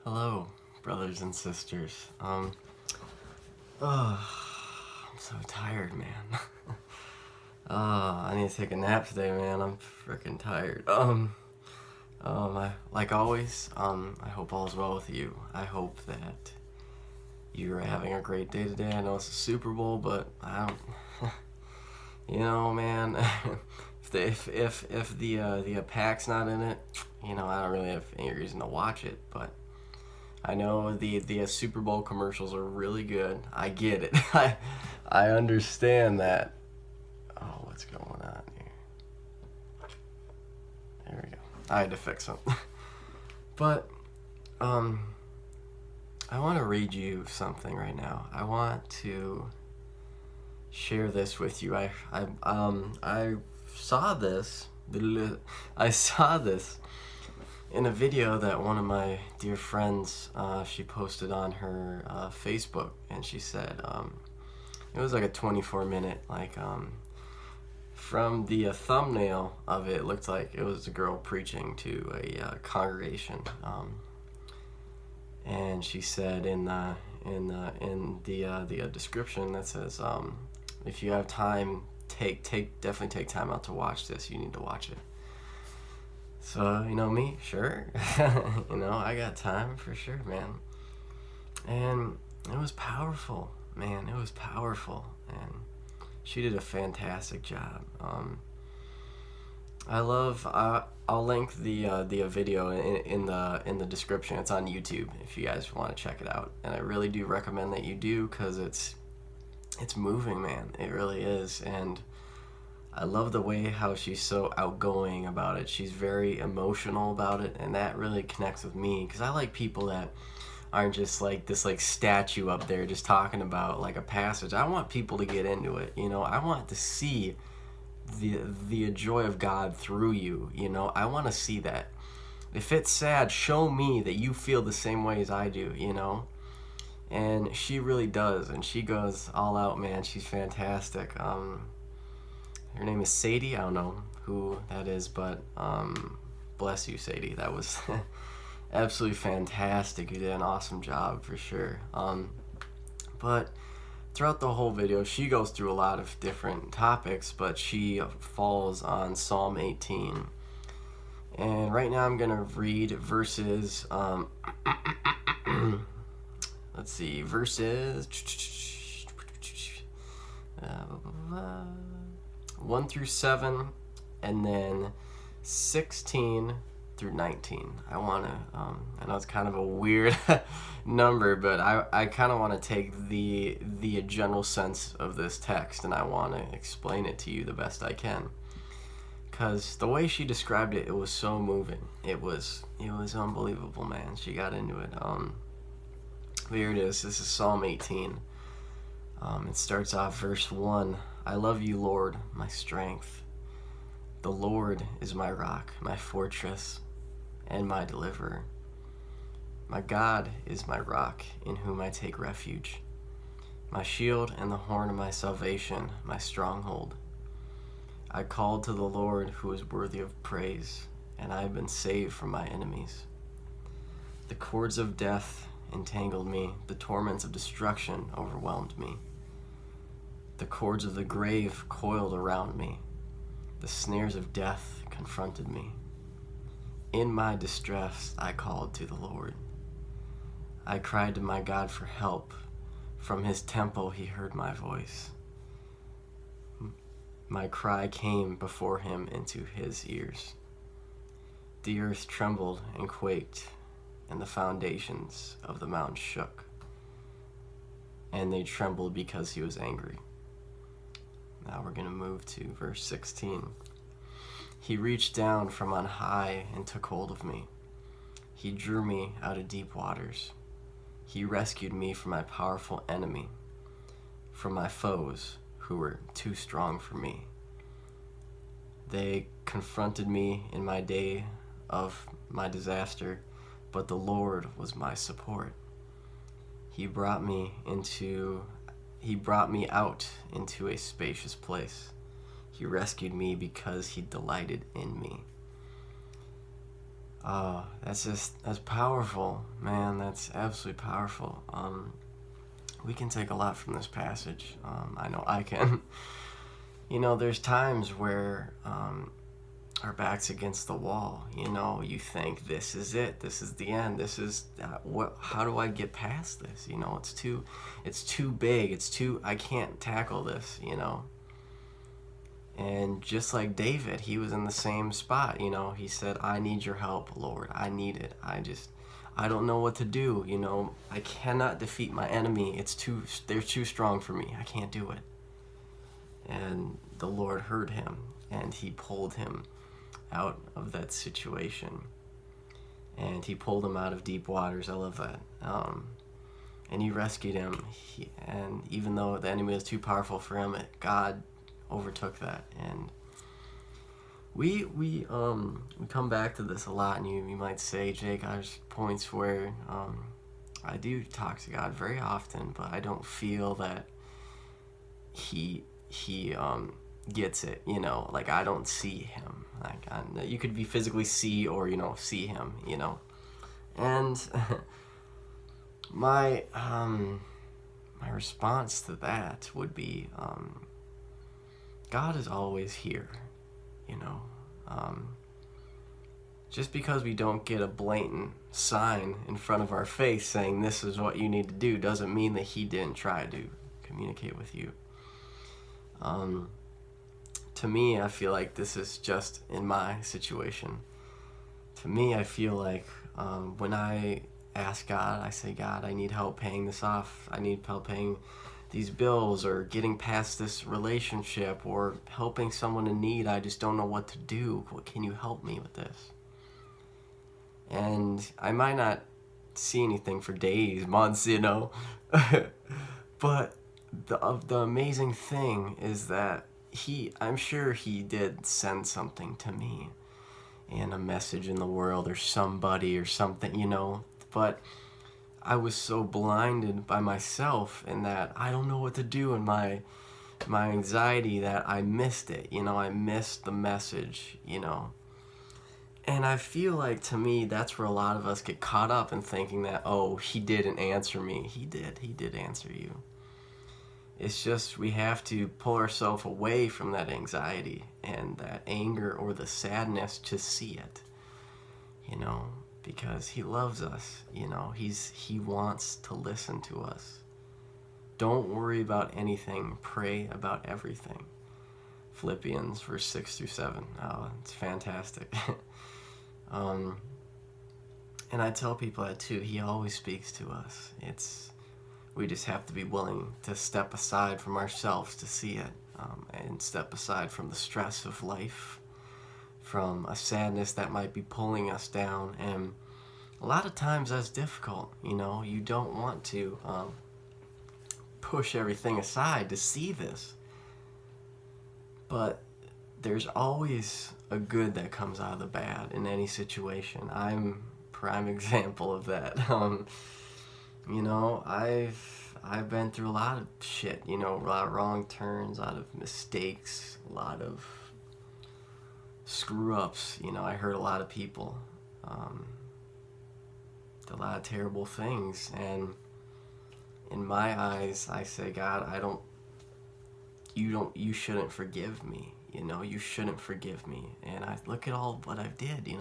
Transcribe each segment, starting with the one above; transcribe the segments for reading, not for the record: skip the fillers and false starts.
Hello, brothers and sisters. I'm so tired, man. I need to take a nap today, man. I'm freaking tired. Like always, I hope all's well with you. I hope that you're having a great day today. I know it's a Super Bowl, but I don't, man. if the pack's not in it, I don't really have any reason to watch it. But I know the Super Bowl commercials are really good. I get it. I understand that. Oh, what's going on here? There we go. I had to fix something. But I want to read you something right now. I want to share this with you. I saw this. I saw this in a video that one of my dear friends, she posted on her Facebook, and she said it was like a 24-minute, from the thumbnail of it, looked like it was a girl preaching to a congregation, and she said in the description that says, if you have time, definitely take time out to watch this. You need to watch it. So, me, sure. I got time for sure, man. And it was powerful, man. It was powerful. And she did a fantastic job. I'll link the video in the description. It's on YouTube if you guys want to check it out. And I really do recommend that you do, because it's moving, man. It really is. And I love the way how she's so outgoing about it. She's very emotional about it, and that really connects with me, because I like people that aren't just like this statue up there just talking about like a passage. I want people to get into it. I want to see the joy of God through you. I want to see that. If it's sad, show me that you feel the same way as I do. And she really does, and she goes all out, man. She's fantastic. Her name is Sadie. I don't know who that is, but bless you, Sadie. That was absolutely fantastic. You did an awesome job for sure. But throughout the whole video, she goes through a lot of different topics, but she falls on Psalm 18. And right now I'm going to read verses, let's see, verses 1 through 7, and then 16 through 19. I know it's kind of a weird number, but I kind of want to take the general sense of this text, and I want to explain it to you the best I can. Because the way she described it, it was so moving. It was unbelievable, man. She got into it. Here it is. This is Psalm 18. It starts off verse 1. I love you, Lord, my strength. The Lord is my rock, my fortress, and my deliverer. My God is my rock, in whom I take refuge, my shield and the horn of my salvation, my stronghold. I called to the Lord, who is worthy of praise, and I have been saved from my enemies. The cords of death entangled me, the torments of destruction overwhelmed me. The cords of the grave coiled around me. The snares of death confronted me. In my distress, I called to the Lord. I cried to my God for help. From his temple, he heard my voice. My cry came before him into his ears. The earth trembled and quaked, and the foundations of the mountain shook. And they trembled because he was angry. Now we're going to move to verse 16. He reached down from on high and took hold of me. He drew me out of deep waters. He rescued me from my powerful enemy, from my foes who were too strong for me. They confronted me in my day of my disaster, but the Lord was my support. He brought me out into a spacious place. He rescued me because he delighted in me. That's powerful, man. That's absolutely powerful. We can take a lot from this passage. I know I can. There's times where our back's against the wall. You think this is it. This is the end. This is what. How do I get past this? It's too big. I can't tackle this. And just like David, he was in the same spot. He said, "I need your help, Lord. I need it. I don't know what to do. I cannot defeat my enemy. They're too strong for me. I can't do it." And the Lord heard him, and he pulled him out of that situation. And he pulled him out of deep waters. I love that. And he rescued him. And even though the enemy was too powerful for him, God overtook that. And we come back to this a lot. And you might say, Jake, there's points where I do talk to God very often, but I don't feel that he gets it, like I don't see him. Like you could be physically see or see him, and my response to that would be God is always here, just because we don't get a blatant sign in front of our face saying this is what you need to do doesn't mean that he didn't try to communicate with you. To me, I feel like this is just in my situation. To me, I feel like when I ask God, I say, God, I need help paying this off. I need help paying these bills or getting past this relationship or helping someone in need. I just don't know what to do. What can you help me with this? And I might not see anything for days, months, but the amazing thing is that I'm sure he did send something to me and a message in the world or somebody or something, but I was so blinded by myself in that I don't know what to do in my anxiety that I missed it, I missed the message, and I feel like to me that's where a lot of us get caught up in thinking that, oh, he didn't answer me. He did answer you. It's just we have to pull ourselves away from that anxiety and that anger or the sadness to see it, because he loves us, he wants to listen to us. Don't worry about anything, pray about everything. Philippians verse 6-7. Oh, it's fantastic. And I tell people that too. He always speaks to us. We just have to be willing to step aside from ourselves to see it, and step aside from the stress of life, from a sadness that might be pulling us down. And a lot of times that's difficult. You don't want to push everything aside to see this. But there's always a good that comes out of the bad in any situation. I'm prime example of that. I've been through a lot of shit, a lot of wrong turns, a lot of mistakes, a lot of screw ups. I hurt a lot of people, a lot of terrible things, and in my eyes, I say, God, you shouldn't forgive me. You shouldn't forgive me. And I look at all what I've did.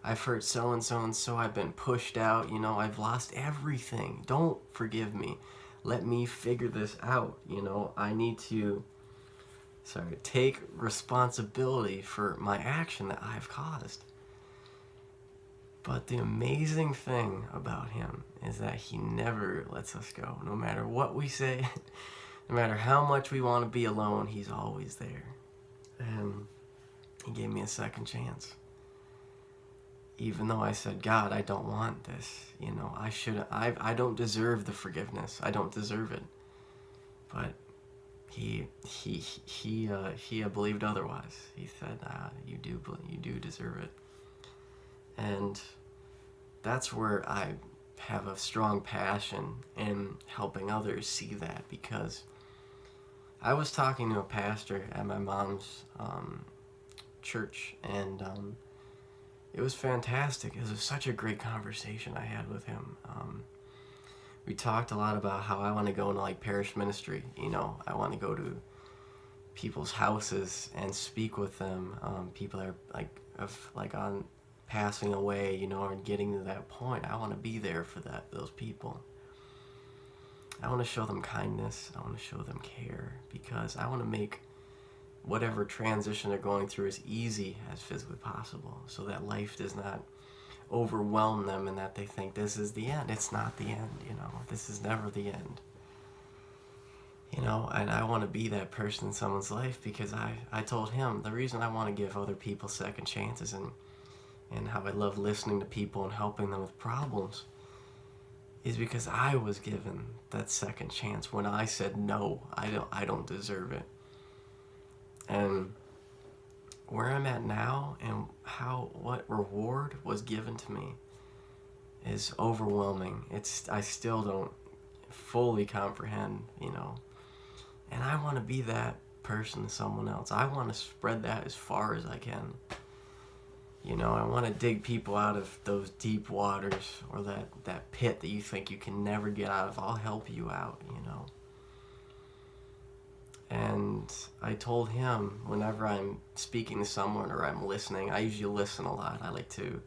I've hurt so and so and so. I've been pushed out. I've lost everything. Don't forgive me. Let me figure this out. I need to take responsibility for my action that I've caused. But the amazing thing about him is that he never lets us go. No matter what we say, no matter how much we want to be alone, he's always there. And he gave me a second chance. Even though I said, God, I don't want this. I don't deserve the forgiveness. I don't deserve it. But he believed otherwise. He said, you do deserve it. And that's where I have a strong passion in helping others see that, because I was talking to a pastor at my mom's church, and it was fantastic. It was such a great conversation I had with him. We talked a lot about how I want to go into like parish ministry. You know, I want to go to people's houses and speak with them. People that are on passing away, you know, or getting to that point. I want to be there for those people. I want to show them kindness. I want to show them care, because I want to make whatever transition they're going through as easy as physically possible, so that life does not overwhelm them and that they think this is the end. It's not the end, you know. This is never the end. You know, and I want to be that person in someone's life, because I told him the reason I want to give other people second chances and how I love listening to people and helping them with problems is because I was given that second chance when I said no, I don't deserve it. And where I'm at now and what reward was given to me is overwhelming. I still don't fully comprehend, you know. And I want to be that person to someone else. I want to spread that as far as I can. You know, I want to dig people out of those deep waters, or that pit that you think you can never get out of. I'll help you out, you know. And I told him, whenever I'm speaking to someone or I'm listening, I usually listen a lot. I like to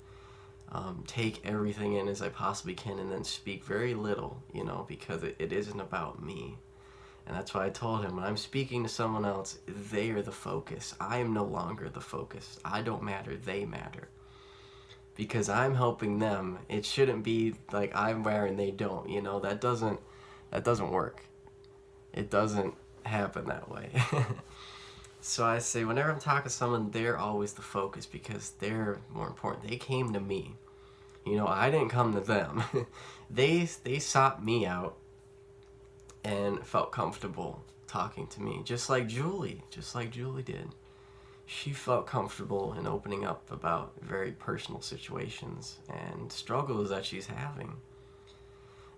take everything in as I possibly can and then speak very little, you know, because it isn't about me. And that's why I told him, when I'm speaking to someone else, they are the focus. I am no longer the focus. I don't matter, they matter. Because I'm helping them. It shouldn't be like I'm wearing, they don't, you know. That doesn't work. It doesn't happen that way. So I say, whenever I'm talking to someone, they're always the focus, because they're more important. They came to me. You know, I didn't come to them. They sought me out and felt comfortable talking to me, just like Julie did. She felt comfortable in opening up about very personal situations and struggles that she's having.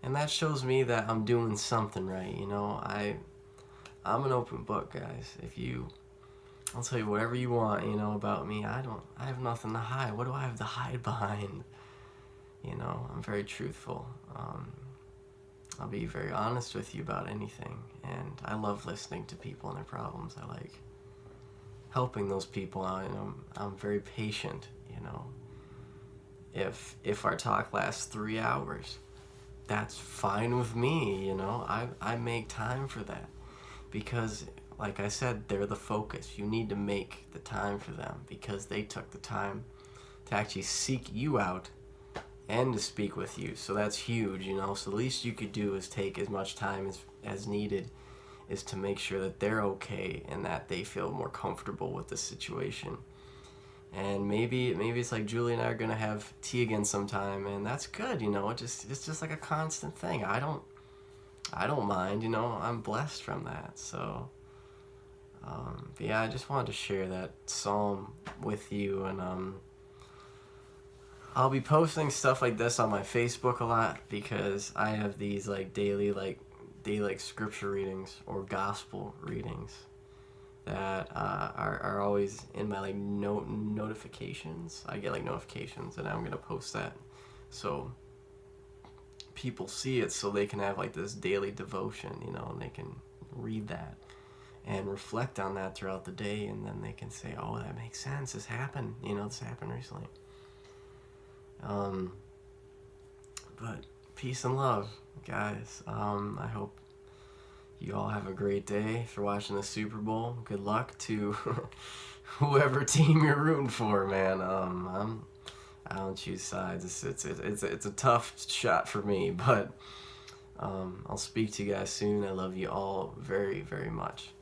And that shows me that I'm doing something right, you know. I'm an open book, guys. I'll tell you whatever you want, you know, about me. I have nothing to hide. What do I have to hide behind? You know, I'm very truthful. I'll be very honest with you about anything, and I love listening to people and their problems. I like helping those people out, and I'm very patient, you know. If our talk lasts 3 hours, that's fine with me, you know. I make time for that, because like I said, they're the focus. You need to make the time for them, because they took the time to actually seek you out and to speak with you. So that's huge, you know. So the least you could do is take as much time as needed, is to make sure that they're okay and that they feel more comfortable with the situation. And maybe it's like Julie and I are gonna have tea again sometime, and that's good, you know. It's just like a constant thing. I don't mind, you know. I'm blessed from that. So but yeah, I just wanted to share that psalm with you, and I'll be posting stuff like this on my Facebook a lot, because I have these daily scripture readings or gospel readings that are always in my notifications. I get notifications, and I'm gonna post that so people see it, so they can have this daily devotion, you know, and they can read that and reflect on that throughout the day, and then they can say, oh, that makes sense. This happened, you know, this happened recently. But peace and love, guys. I hope you all have a great day. If you're watching the Super Bowl, good luck to whoever team you're rooting for, man. I don't choose sides. It's a tough shot for me, but I'll speak to you guys soon. I love you all very, very much.